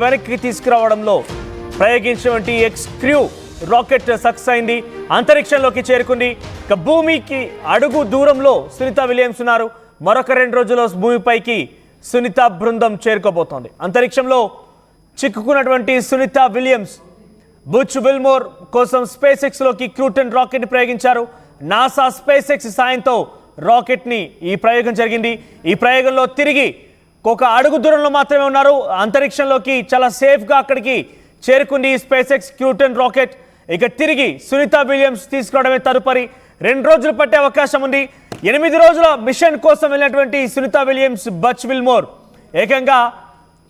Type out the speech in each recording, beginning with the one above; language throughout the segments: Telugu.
వెనక్కి తీసుకురావడంలో ప్రయోగించినటువంటి ఎక్స్ క్రూ రాకెట్ సక్సెస్ అయింది, అంతరిక్షంలోకి చేరుకుంది. ఇక భూమికి అడుగు దూరంలో సునీత విలియమ్స్ ఉన్నారు. మరొక 2 రోజుల్లో భూమిపైకి సునీత బృందం చేరుకోబోతోంది. అంతరిక్షంలో చిక్కుకున్నటువంటి సునీత విలియమ్స్ బుచ్ విల్మోర్ కోసం స్పేస్ ఎక్స్లోకి క్రూటన్ రాకెట్ని ప్రయోగించారు. నాసా స్పేస్ ఎక్స్ సాయంతో రాకెట్ని ఈ ప్రయోగం జరిగింది. ఈ ప్రయోగంలో తిరిగి ఒక అడుగు దూరంలో మాత్రమే ఉన్నారు. అంతరిక్షంలోకి చాలా సేఫ్గా అక్కడికి చేరుకుంది స్పేస్ ఎక్స్ క్రూటన్ రాకెట్. ఇక తిరిగి సునీత విలియమ్స్ తీసుకురావడమే తదుపరి. 2 రోజులు పట్టే అవకాశం ఉంది. 8 రోజుల మిషన్ కోసం వెళ్ళినటువంటి సునీత విలియమ్స్ బచ్ విల్మోర్ ఏకంగా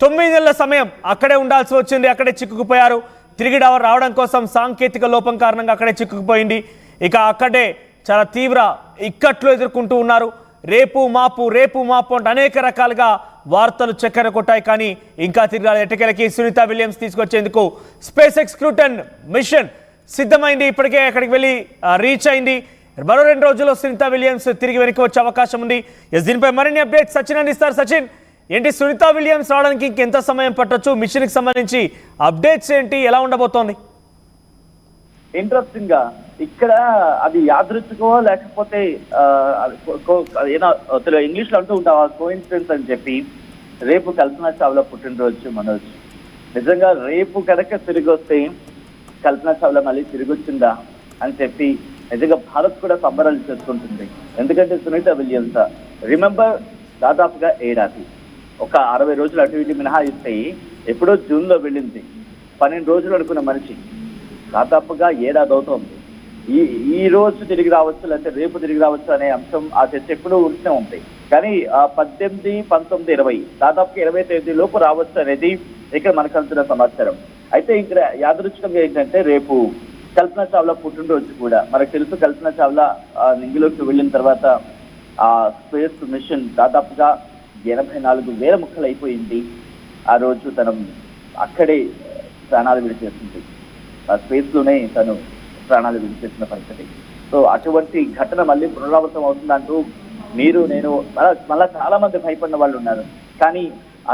9 నెలల సమయం అక్కడే ఉండాల్సి వచ్చింది. అక్కడే చిక్కుకుపోయారు. తిరిగి రావడం కోసం సాంకేతిక లోపం కారణంగా అక్కడే చిక్కుకుపోయింది. ఇక అక్కడే చాలా తీవ్ర ఇక్కట్లు ఎదుర్కొంటూ ఉన్నారు. రేపు మాపు అంటే అనేక రకాలుగా వార్తలు చక్కెర కొట్టాయి. కానీ ఇంకా తిరిగి ఎట్టకేలకి సునీత విలియమ్స్ తీసుకొచ్చేందుకు స్పేస్ ఎక్స్ క్రూటన్ మిషన్ సిద్ధమైంది. ఇప్పటికే అక్కడికి వెళ్ళి రీచ్ అయింది. మరో 2 రోజుల్లో సునీత విలియమ్స్ తిరిగి వెనక్కి వచ్చే అవకాశం ఉంది. దీనిపై మరిన్ని అప్డేట్స్ సచిన్ అందిస్తారు. సచిన్, ఏంటి సునీత విలియమ్స్ రావడానికి ఇంకెంత సమయం పట్టొచ్చు? మిషన్కి సంబంధించి అప్డేట్స్ ఏంటి, ఎలా ఉండబోతోంది? ఇంట్రెస్టింగ్ గా ఇక్కడ అది యాదృచ్ఛికమో లేకపోతే ఇంగ్లీష్ లో అంటూ ఉంటావా కోఇన్సిడెన్స్ అని చెప్పి, రేపు కల్పనా చావ్లా పుట్టినరోజు మనోజ్. నిజంగా రేపు కనుక తిరిగి వస్తే కల్పనా చావ్లా మళ్ళీ తిరిగి వచ్చిందా అని చెప్పి నిజంగా భారత్ కూడా సంబరాలు చేసుకుంటుంది. ఎందుకంటే సునీత విలియమ్స్ రిమెంబర్ దాదాపుగా ఏడాది, ఒక 60 రోజులు అటు ఇటు మినహాయిస్తే ఎప్పుడో జూన్ లో వెళ్ళింది. 12 రోజులు అనుకున్న మనిషి దాదాపుగా ఏడాది అవుతోంది. ఈ రోజు తిరిగి రావచ్చు లేకపోతే రేపు తిరిగి రావచ్చు అనే అంశం ఆ చర్చ ఎప్పుడూ ఉంటూనే ఉంది. కానీ 18, 19, 20 దాదాపుగా 20 తేదీ లోపు రావచ్చు అనేది ఇక్కడ మనకు అంతున్న సమాచారం. అయితే ఇక్కడ యాదృచ్ఛికంగా ఏంటంటే రేపు కల్పనా చావ్లా పుట్టినరోజు కూడా. మనకు తెలుసు కల్పనా చావ్లా నింగిలోకి వెళ్ళిన తర్వాత ఆ స్పేస్ మిషన్ దాదాపుగా 84,000 ముక్కలు అయిపోయింది. ఆ రోజు తను అక్కడే ప్రాణాలు విడిచేస్తుంది. ఆ స్పేస్ లోనే తను ప్రాణాలు విడిచేసిన పరిస్థితి. సో అటువంటి ఘటన మళ్ళీ పునరావృతం అవుతుందంటూ మీరు నేను మళ్ళా చాలా మంది భయపడిన వాళ్ళు ఉన్నారు. కానీ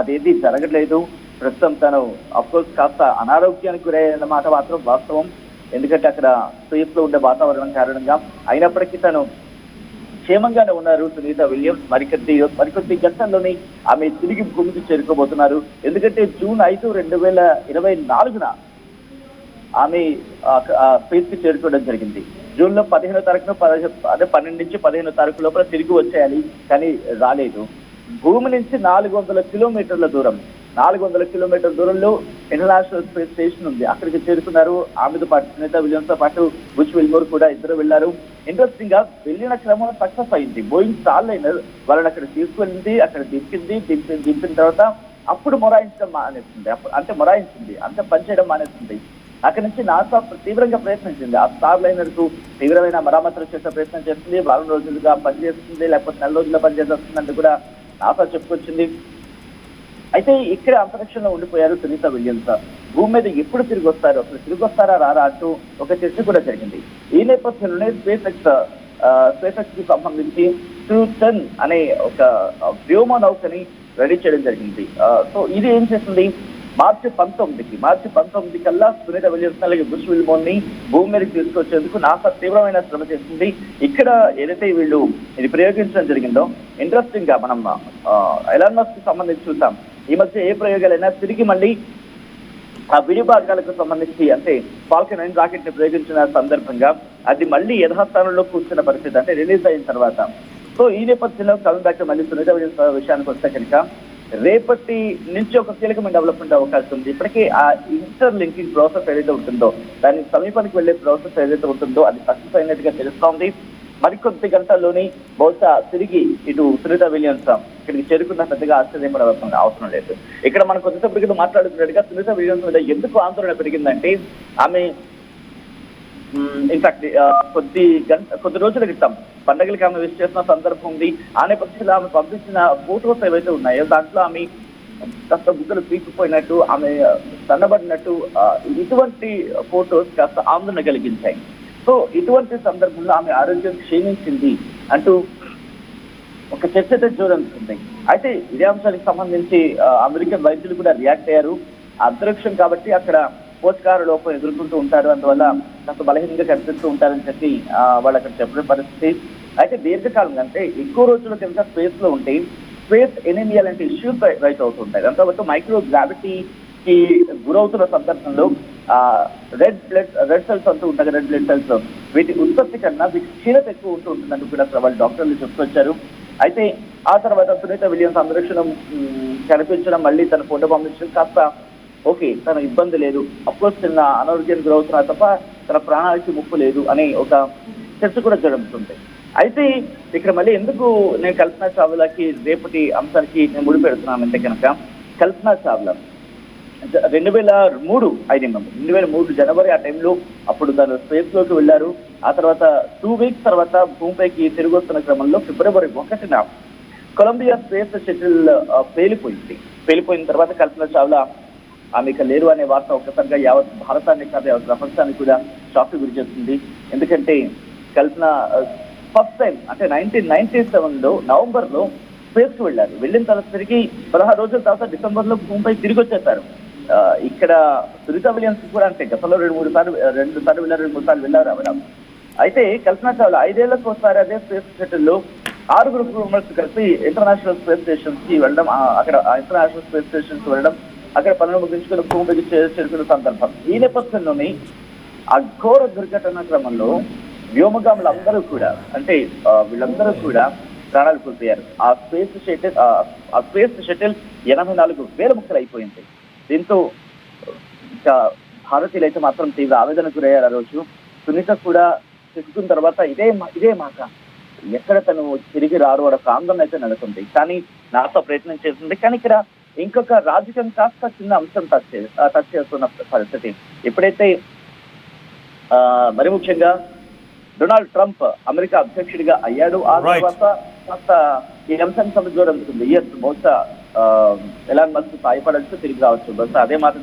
అదేది జరగట్లేదు. ప్రస్తుతం తను అఫ్కోర్స్ కాస్త అనారోగ్యానికి గురైన మాట మాత్రం వాస్తవం. ఎందుకంటే అక్కడ స్పేస్ లో ఉండే వాతావరణం కారణంగా. అయినప్పటికీ తను క్షేమంగానే ఉన్నారు సునీత విలియమ్స్. మరికొద్ది గంటల్లోనే ఆమె తిరిగి భూమికి చేరుకోబోతున్నారు. ఎందుకంటే జూన్ 5, 2024 ఆమె స్పేస్ కి చేరుకోవడం జరిగింది. జూన్ లో 15వ తారీఖున 12 నుంచి 15వ తారీఖు లోపల తిరిగి వచ్చేయాలి, కానీ రాలేదు. భూమి నుంచి 400 కిలోమీటర్ల దూరం, 400 కిలోమీటర్ల దూరంలో ఇంటర్నేషనల్ స్పేస్ స్టేషన్ ఉంది. అక్కడికి చేరుకున్నారు. ఆమెతో పాటు సునీత విలియమ్స్ తో పాటు బుచ్ విల్మోర్ కూడా ఇద్దరు వెళ్లారు. ఇంట్రెస్టింగ్ గా వెళ్ళిన క్రమంలో సక్సెస్ అయింది. బోయింగ్ స్టార్ లైనర్ వాళ్ళని అక్కడ తీసుకువెళ్ళింది. అక్కడ దింపిన తర్వాత అప్పుడు మొరాయించడం మానేస్తుంది. అంటే పనిచేయడం మానేస్తుంది. అక్కడి నుంచి నాసా తీవ్రంగా ప్రయత్నించింది. ఆ స్టార్ లైనర్ కు తీవ్రమైన మరమ్మతులు చేసే ప్రయత్నం చేస్తుంది. 4 రోజులుగా పనిచేస్తుంది, లేకపోతే 4 రోజుల్లో పనిచేస్తుంది అంటూ కూడా నాసా చెప్పుకొచ్చింది. అయితే ఇక్కడ అంతరిక్షంలో ఉండిపోయారు సునీత విలియమ్స్. భూమి మీద ఎప్పుడు తిరిగి వస్తారు, అసలు తిరిగి వస్తారా రారా అంటూ ఒక చర్చ కూడా జరిగింది. ఈ నేపథ్యంలోనే స్పేస్ ఎక్స్ కి సంబంధించి క్రూటన్ అనే ఒక వ్యోమ నౌకని రెడీ చేయడం జరిగింది. సో ఇది ఏం చేస్తుంది, మార్చి 19 కల్లా సునీత విలియమ్స్ అలాగే బుచ్ విల్మోర్ ని భూమి మీదకి తీసుకొచ్చేందుకు నాసా తీవ్రమైన శ్రమ చేస్తుంది. ఇక్కడ ఏదైతే వీళ్ళు ఇది ప్రయోగించడం జరిగిందో, ఇంట్రెస్టింగ్ గా మనం ఎలాన్ మస్క్ కి సంబంధించి చూసాం. ఈ మధ్య ఏ ప్రయోగాలైనా తిరిగి మళ్ళీ ఆ విడి భాగాలకు సంబంధించి అంటే ఫాల్కన్ 9 రాకెట్ ని ప్రయోగించిన సందర్భంగా అది మళ్ళీ యథాస్థానంలో కూర్చున్న పరిస్థితి, అంటే రిలీజ్ అయిన తర్వాత. సో ఈ నేపథ్యంలో కమింగ్ బ్యాక్ మళ్ళీ సునీత విలియమ్స్ విషయానికి వస్తే కనుక రేపటి నుంచి ఒక కీలకమైన డెవలప్మెంట్ అవకాశం ఉంది. ఇప్పటికీ ఆ ఇంటర్ లింకింగ్ ప్రాసెస్ ఏదైతే ఉంటుందో, దాని సమీపానికి వెళ్లే ప్రాసెస్ ఏదైతే ఉంటుందో అది సక్సెస్ అయినట్టుగా తెలుస్తోంది. మరికొద్ది గంటల్లోని బహుశా తిరిగి ఇటు సునీత విలియమ్స్ ఇక్కడికి చేరుకున్న పెద్దగా ఆశ్చర్యపడవలసిన అవసరం లేదు. ఇక్కడ మనం కొద్దిసేపటి క్రితం మాట్లాడుతున్నట్టుగా సునీత విలియమ్స్ మీద ఎందుకు ఆందోళన పెరిగిందంటే, ఆమె ఇన్ఫాక్ట్ కొద్ది రోజుల క్రితం పండుగలకి ఆమె విష్ చేసిన సందర్భం ఉంది. ఆ నేపథ్యంలో ఆమె పంపించిన ఫోటోస్ ఏవైతే ఉన్నాయో దాంట్లో ఆమె కాస్త బుగ్గలు పీకిపోయినట్టు, ఆమె సన్నబడినట్టు ఇటువంటి ఫోటోస్ కాస్త ఆందోళన కలిగించాయి. సో ఇటువంటి సందర్భంలో ఆమె ఆరోగ్యం క్షీణించింది అంటూ ఒక చర్చ అయితే జోరందుతుంది. అయితే ఇదే అంశానికి సంబంధించి అమెరికన్ వైద్యులు కూడా రియాక్ట్ అయ్యారు. అంతరిక్షం కాబట్టి అక్కడ పోషకాహార లోపం ఎదుర్కొంటూ ఉంటారు, అందువల్ల కాస్త బలహీనంగా కనిపిస్తూ ఉంటారని చెప్పి వాళ్ళు అక్కడ చెప్పిన పరిస్థితి. అయితే దీర్ఘకాలంగా అంటే ఎక్కువ రోజుల కింద స్పేస్ లో ఉంటే స్పేస్ ఎనీమియా లాంటి ఇష్యూస్ రైట్ అవుతుంటాయి. దాంతో మైక్రో గ్రావిటీకి గురవుతున్న సందర్భంలో రెడ్ సెల్స్ అంటూ ఉంటాయి, రెడ్ బ్లడ్ సెల్స్, వీటి ఉత్పత్తి కన్నా వీటి క్షీణత ఎక్కువ ఉంటూ ఉంటుందని కూడా వాళ్ళు డాక్టర్లు చెప్పుకొచ్చారు. అయితే ఆ తర్వాత సునీత విలియమ్స్ అంతరిక్షణం కనిపించడం, మళ్ళీ తన ఫోటో పంపించడం కాస్త ఓకే, తన ఇబ్బంది లేదు, అఫ్కోర్స్ చిన్న అనారోగ్యం గురవుతున్నారు తప్ప తన ప్రాణానికి ముప్పు లేదు అని ఒక చర్చ కూడా జరుగుతుంది. అయితే ఇక్కడ మళ్ళీ ఎందుకు నేను కల్పనా చావ్లాకి రేపటి అంశానికి నేను ముడిపెడుతున్నానంటే కనుక కల్పనా చావ్లా 2003 జనవరి ఆ టైంలో అప్పుడు తను స్పేస్ లోకి వెళ్ళారు. ఆ తర్వాత 2 వీక్స్ తర్వాత భూమిపైకి తిరిగి వస్తున్న క్రమంలో ఫిబ్రవరి 1న కొలంబియా స్పేస్ షటిల్ పేలిపోయిన తర్వాత కల్పనా చావ్లా ఆమె ఇక లేరు అనే వార్త ఒక్కసారిగా యావత్ భారతాన్ని కాదు యావత్ ప్రపంచానికి కూడా షాక్ గురి చేస్తుంది. ఎందుకంటే కల్పన ఫస్ట్ టైం అంటే 1997 నవంబర్లో స్పేస్ కు వెళ్ళారు. వెళ్ళిన తర్వాత తిరిగి 16 రోజుల తర్వాత డిసెంబర్లో భూమిపై తిరిగి వచ్చేసారు. ఇక్కడ సునీత విలియమ్స్ కూడా అంటే గతంలో 2-3 సార్లు వెళ్ళారు ఆవిడ. అయితే కల్పనా చావ్లా 5 ఏళ్లకు ఒకసారి అదే స్పేస్ షటిల్లో 6 మెంబర్స్ కలిసి ఇంటర్నేషనల్ స్పేస్ స్టేషన్స్ కి వెళ్ళడం, అక్కడ ఇంటర్నేషనల్ స్పేస్ స్టేషన్స్ వెళ్ళడం, అక్కడ పనులు ముగించుకుని భూమికి చేరుకున్న సందర్భం. ఈ నేపథ్యంలోనే ఆ ఘోర దుర్ఘటన క్రమంలో వ్యోమగాములందరూ కూడా అంటే వీళ్ళందరూ కూడా ప్రాణాలు కోల్పోయారు. ఆ స్పేస్ షటిల్ 84,000 ముక్కలు అయిపోయింది. దీంతో ఇంకా భారతీయులు అయితే మాత్రం తీవ్ర ఆవేదనకు గురయ్యారు. ఆ రోజు సునీత కూడా చెప్పుకున్న తర్వాత ఇదే మాట ఎక్కడ తను తిరిగి రారు అనే ఆందోళన అయితే నెలకొంది. కానీ నాతో ప్రయత్నం చేస్తుంది. కానీ ఇక్కడ ఇంకొక రాజకీయం కాస్త చిన్న అంశం టచ్ చేస్తున్న పరిస్థితి. ఎప్పుడైతే మరి ముఖ్యంగా డొనాల్డ్ ట్రంప్ అమెరికా అధ్యక్షుడిగా అయ్యాడు, ఆ తర్వాత కాస్త ఈ అంశానికి సమజ్వరం అందుతుంది. బహుశా ఎలాన్ మస్క్ సాయపడచ్చు, తిరిగి రావచ్చు, బహుశా అదే మాట